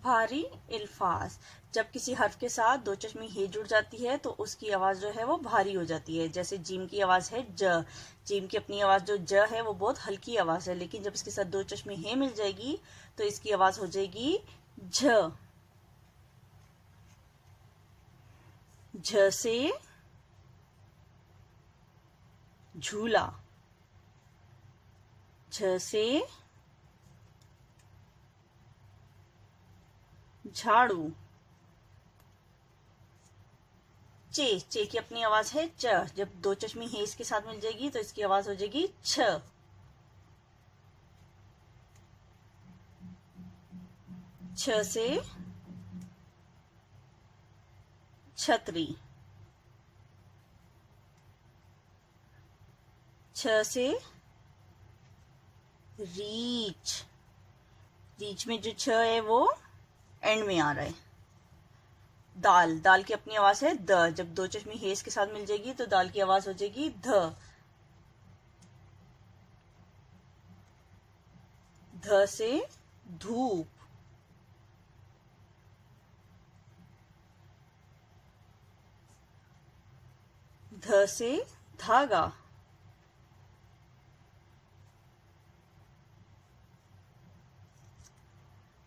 भारी अल्फाज। जब किसी हर्फ के साथ दो चश्मी हे जुड़ जाती है तो उसकी आवाज जो है वो भारी हो जाती है। जैसे जीम की आवाज है ज, जीम की अपनी आवाज जो ज है वो बहुत हल्की आवाज है, लेकिन जब इसके साथ दो चश्मी हे मिल जाएगी तो इसकी आवाज हो जाएगी झ। झ से झूला, झ से झाड़ू। चे, चे की अपनी आवाज है च, जब दो चश्मी हे इसके साथ मिल जाएगी तो इसकी आवाज हो जाएगी छ। छ से छतरी, छ से रीछ, रीछ में जो छ है वो एंड में आ रहा है। दाल, दाल की अपनी आवाज है द, जब दो चश्मी हे इसके साथ मिल जाएगी तो दाल की आवाज हो जाएगी ध। ध से धूप, ध से धागा।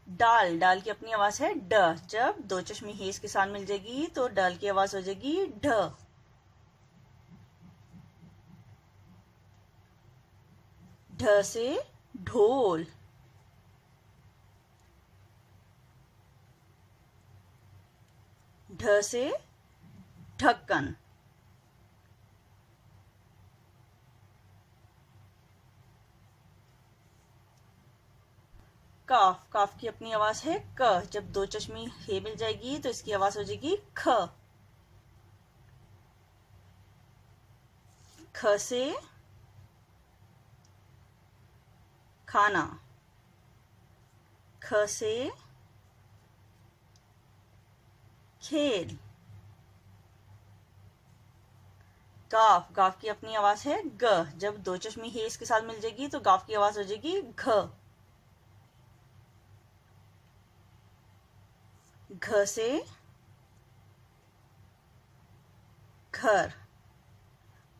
डाल, डाल की अपनी आवाज है ड, जब दो चश्मी हे इसके साथ मिल जाएगी तो डाल की आवाज हो जाएगी ढ। ढ से ढोल, ढ से ढक्कन। काफ, काफ की अपनी आवाज है क, जब दो चश्मी हे मिल जाएगी तो इसकी आवाज हो जाएगी ख। ख से खाना, ख से खेल। गाफ, गाफ की अपनी आवाज है ग, जब दो चश्मी हे इसके साथ मिल जाएगी तो गाफ की आवाज हो जाएगी घ। घ से घर,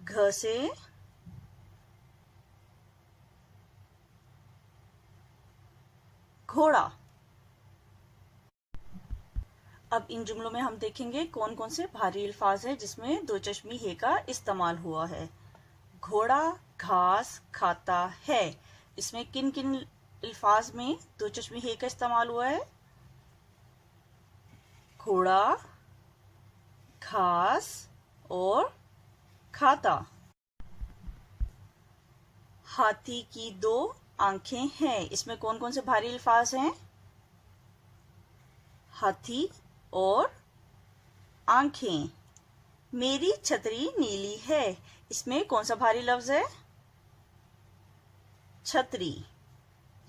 घ से घोड़ा। अब इन जुमलों में हम देखेंगे कौन कौन से भारी अल्फाज हैं जिसमें दो चश्मी हे का इस्तेमाल हुआ है। घोड़ा घास खाता है, इसमें किन किन अल्फाज में दो चश्मी हे का इस्तेमाल हुआ है? घोड़ा, घास और खाता। हाथी की दो आंखें हैं, इसमें कौन कौन से भारी अल्फाज हैं? हाथी और आंखें। मेरी छतरी नीली है, इसमें कौन सा भारी लफ्ज है? छतरी।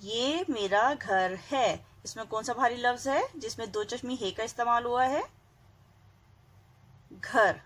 ये मेरा घर है, इसमें कौन सा भारी लफ्ज है जिसमें दो चश्मी हे का इस्तेमाल हुआ है? घर।